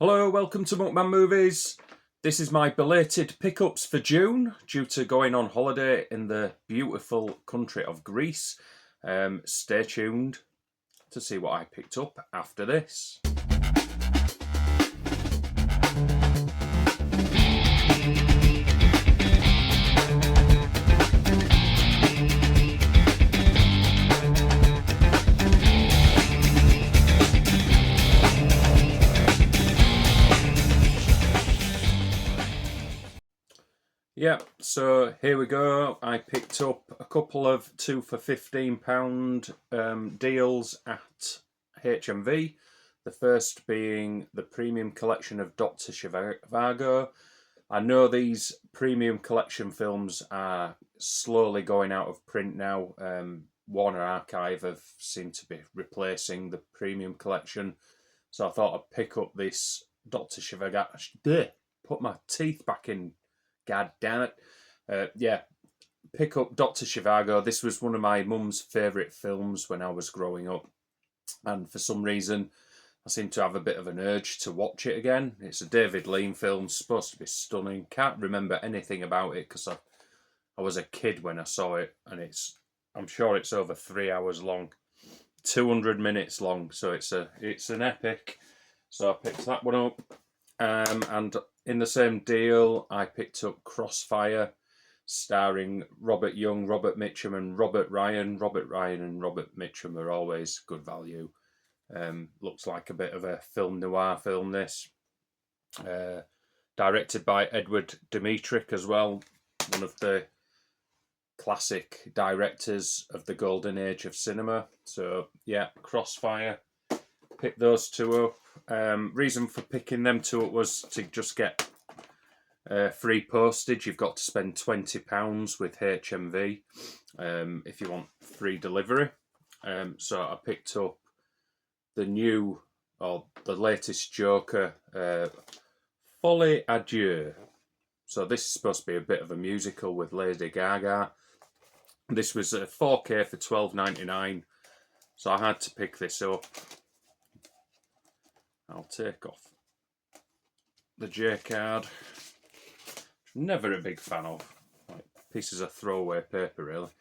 Hello, welcome to Muckman Movies. This is my belated pickups for June due to going on holiday in the beautiful country of Greece. Stay tuned to see what I picked up after this. Yeah, so here we go. I picked up a couple of 2 for £15 deals at HMV. The first being the premium collection of Dr. Zhivago. I know these premium collection films are slowly going out of print now. Warner Archive have seemed to be replacing the premium collection. So I thought I'd pick up this Dr. Zhivago. Put my teeth back in. God damn it. Pick up Dr. Zhivago. This was one of my mum's favourite films when I was growing up. And for some reason, I seem to have a bit of an urge to watch it again. It's a David Lean film, supposed to be stunning. Can't remember anything about it because I was a kid when I saw it. And I'm sure it's over 3 hours long. 200 minutes long. So it's an epic. So I picked that one up. And in the same deal, I picked up Crossfire, starring Robert Young, Robert Mitchum, and Robert Ryan. Robert Ryan and Robert Mitchum are always good value. Looks like a bit of a film noir film, this. Directed by Edward Dmytryk as well, one of the classic directors of the golden age of cinema. So, yeah, Crossfire. Pick those two up. Reason for picking them two up was to just get free postage. You've got to spend £20 with HMV if you want free delivery. So I picked up the latest Joker, Folie à Deux. So this is supposed to be a bit of a musical with Lady Gaga. This was a 4K for $12.99. So I had to pick this up. I'll take off the J card. Never a big fan of. Like, pieces of throwaway paper, really.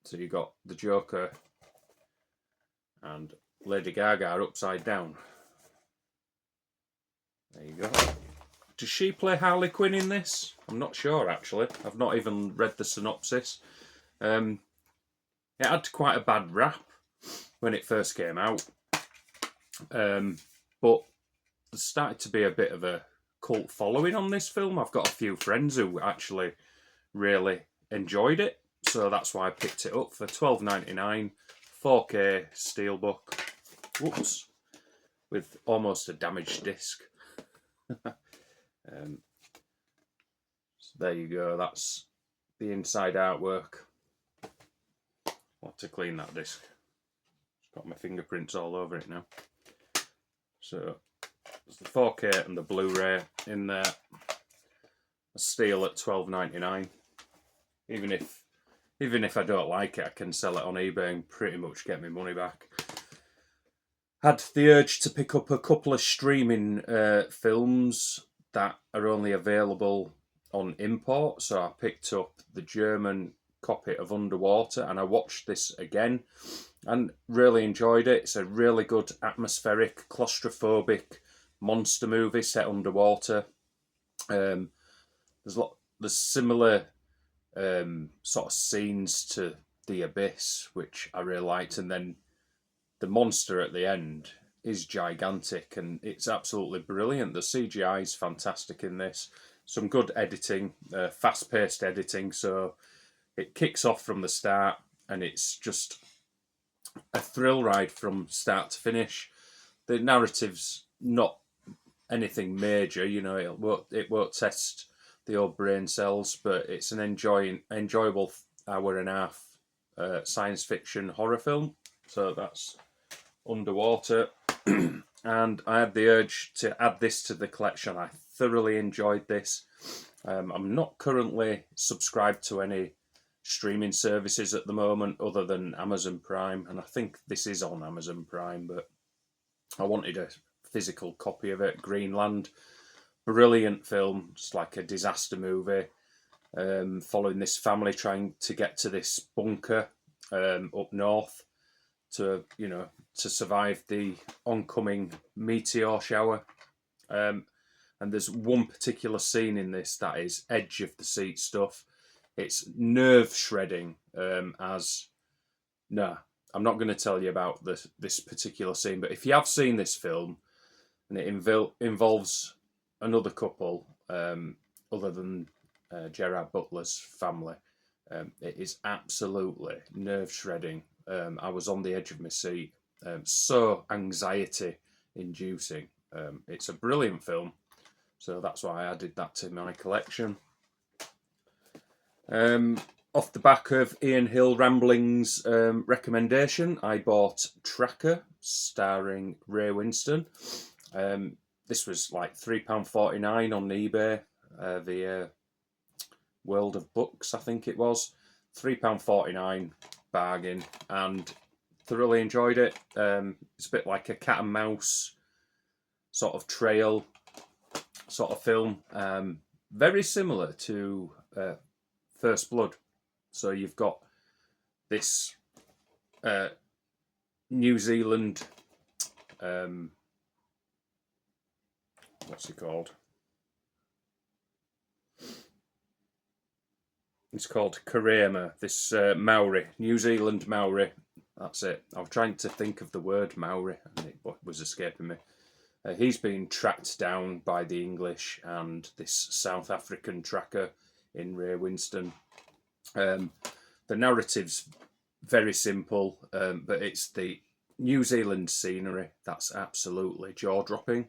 So you got the Joker and Lady Gaga upside down. There you go. Does she play Harley Quinn in this? I'm not sure, actually. I've not even read the synopsis. It had quite a bad rap when it first came out. But there started to be a bit of a cult following on this film. I've got a few friends who actually really enjoyed it. So that's why I picked it up for $12.99. 4K steelbook. Whoops. With almost a damaged disc. So there you go. That's the inside artwork. I'll have to clean that disc. It's got my fingerprints all over it now. So there's the 4K and the Blu-ray in there. A steal at $12.99. Even if I don't like it, I can sell it on eBay and pretty much get my money back. Had the urge to pick up a couple of streaming films that are only available on import. So I picked up the German copy of Underwater and I watched this again and really enjoyed it. It's a really good atmospheric, claustrophobic monster movie set underwater. There's similar sort of scenes to The Abyss, which I really liked, and then the monster at the end is gigantic and it's absolutely brilliant. The CGI is fantastic in this. Some good editing, fast-paced editing, so it kicks off from the start and it's just a thrill ride from start to finish. The narrative's not anything major, you know, it won't test the old brain cells, but it's an enjoyable hour and a half science fiction horror film. So that's Underwater. And I had the urge to add this to the collection. I thoroughly enjoyed this. I'm not currently subscribed to any streaming services at the moment other than Amazon Prime, and I think this is on Amazon Prime, but I wanted a physical copy of it, Greenland. Brilliant film, just like a disaster movie, following this family trying to get to this bunker up north to survive the oncoming meteor shower. And there's one particular scene in this that is edge of the seat stuff. It's nerve shredding. I'm not going to tell you about this particular scene, but if you have seen this film and it involves another couple other than Gerard Butler's family, it is absolutely nerve shredding. I was on the edge of my seat, so anxiety inducing. It's a brilliant film, so that's why I added that to my collection. Off the back of Ian Hill Rambling's recommendation, I bought Tracker, starring Ray Winstone. This was like £3.49 on eBay, the World of Books, I think it was. £3.49, bargain, and thoroughly enjoyed it. It's a bit like a cat and mouse sort of trail sort of film. Very similar to First Blood. So you've got this New Zealand, what's it called? It's called Karema, this Maori, New Zealand Maori. That's it. I was trying to think of the word Maori and it was escaping me. He's been tracked down by the English and this South African tracker in Ray Winstone. The narrative's very simple, but it's the New Zealand scenery that's absolutely jaw-dropping.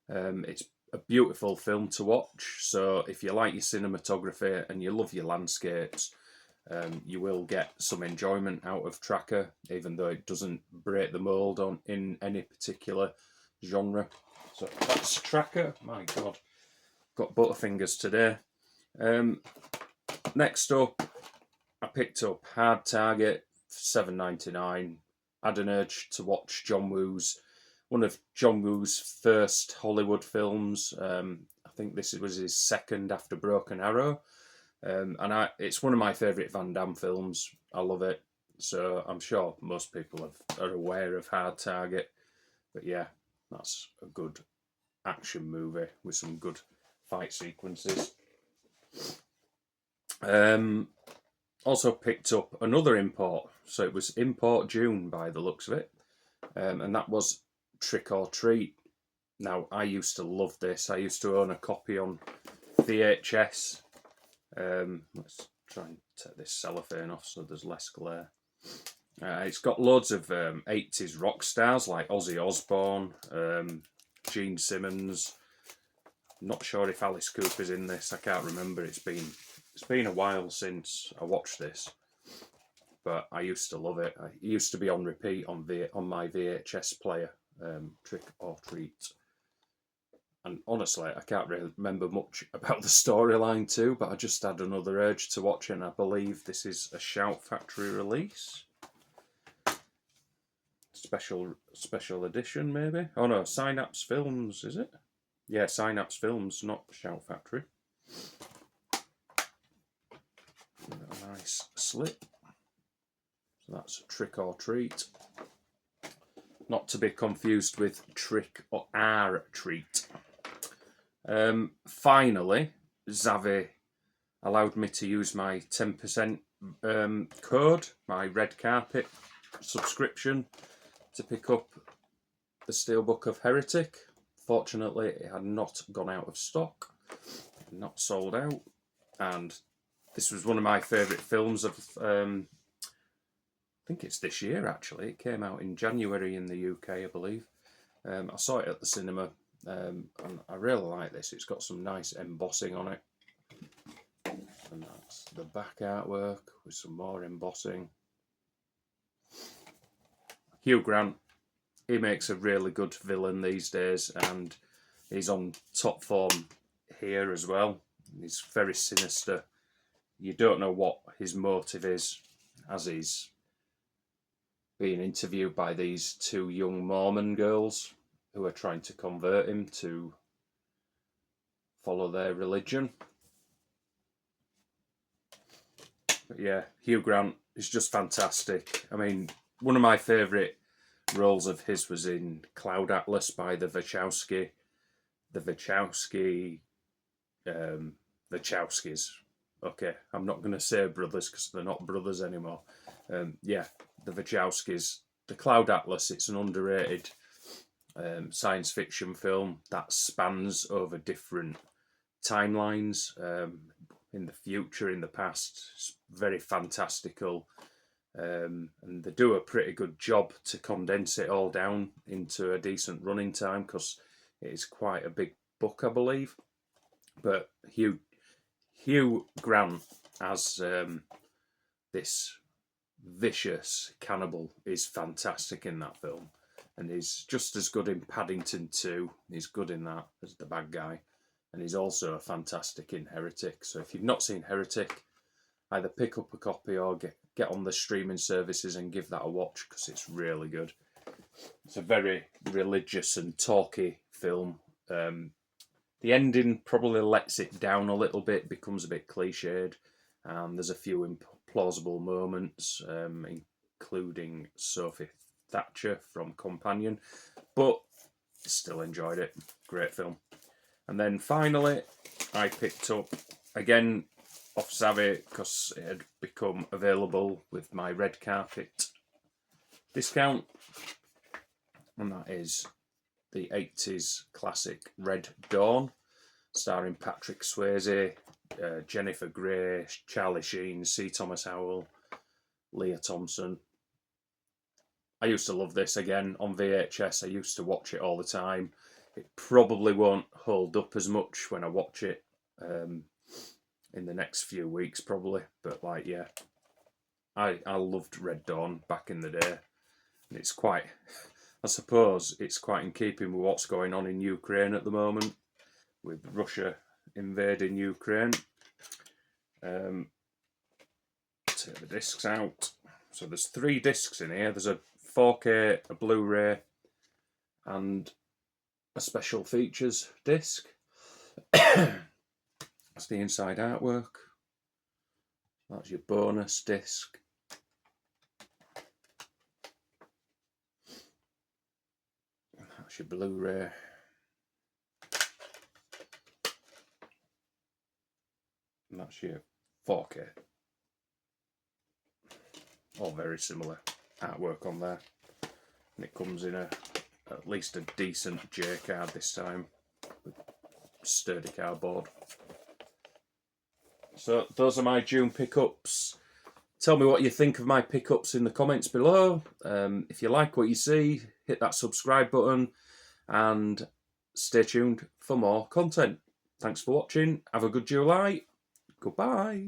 It's a beautiful film to watch, so if you like your cinematography and you love your landscapes, you will get some enjoyment out of Tracker, even though it doesn't break the mould in any particular genre. So that's Tracker. My God, got butterfingers today. Next up, I picked up Hard Target, $7.99. Had an urge to watch one of John Woo's first Hollywood films. I think this was his second after Broken Arrow. It's one of my favourite Van Damme films. I love it. So I'm sure most people are aware of Hard Target. But yeah, that's a good action movie with some good fight sequences. Also picked up another import. So it was Import June by the looks of it. And that was Trick or Treat. Now, I used to love this. I used to own a copy on VHS. Let's try and take this cellophane off so there's less glare. It's got loads of 80s rock stars like Ozzy Osbourne, Gene Simmons. Not sure if Alice Cooper's in this. I can't remember. It's been a while since I watched this, but I used to love it. It used to be on repeat on my VHS player, Trick or Treat. And honestly, I can't really remember much about the storyline too, but I just had another urge to watch it, and I believe this is a Shout Factory release. Special edition, maybe? Oh no, Synapse Films, is it? Yeah, Synapse Films, not Shout Factory. A nice slip. So that's Trick or Treat. Not to be confused with Trick or Treat. Finally, Zavvi allowed me to use my 10% code, my red carpet subscription, to pick up the Steelbook of Heretic. Fortunately, it had not gone out of stock, not sold out, and this was one of my favourite films of, I think it's this year actually. It came out in January in the UK, I believe. I saw it at the cinema, and I really like this. It's got some nice embossing on it. And that's the back artwork with some more embossing. Hugh Grant, he makes a really good villain these days, and he's on top form here as well. He's very sinister. You don't know what his motive is as he's being interviewed by these two young Mormon girls. who are trying to convert him to follow their religion. But yeah, Hugh Grant is just fantastic. I mean, one of my favourite roles of his was in Cloud Atlas by the Wachowskis. Okay, I'm not going to say brothers because they're not brothers anymore. Yeah, the Wachowskis. The Cloud Atlas, it's an underrated science fiction film that spans over different timelines, in the future, in the past. It's very fantastical. And they do a pretty good job to condense it all down into a decent running time because it is quite a big book, I believe. But Hugh Grant as this vicious cannibal is fantastic in that film, and he's just as good in Paddington 2. He's good in that as the bad guy, and he's also fantastic in Heretic. So if you've not seen Heretic, either pick up a copy or get on the streaming services and give that a watch because it's really good. It's a very religious and talky film. The ending probably lets it down a little bit, becomes a bit cliched, and there's a few implausible moments, including Sophie Thatcher from Companion, but still enjoyed it. Great film. And then finally, I picked up, again, off Zavvi because it had become available with my red carpet discount, and that is the 80s classic Red Dawn, starring Patrick Swayze, Jennifer Grey, Charlie Sheen, C. Thomas Howell, Leah Thompson. I used to love this, again on VHS. I used to watch it all the time. It probably won't hold up as much when I watch it in the next few weeks, probably. But like, yeah, I loved Red Dawn back in the day, and it's quite, I suppose it's quite in keeping with what's going on in Ukraine at the moment, with Russia invading Ukraine. Take the discs out. So there's 3 discs in here. There's a 4K, a Blu-ray, and a special features disc. That's the inside artwork. That's your bonus disc. That's your Blu-ray. And that's your 4K. All very similar artwork on there. And it comes in at least a decent J card this time, with sturdy cardboard. So those are my June pickups. Tell me what you think of my pickups in the comments below. If you like what you see, hit that subscribe button and stay tuned for more content. Thanks for watching. Have a good July. Goodbye.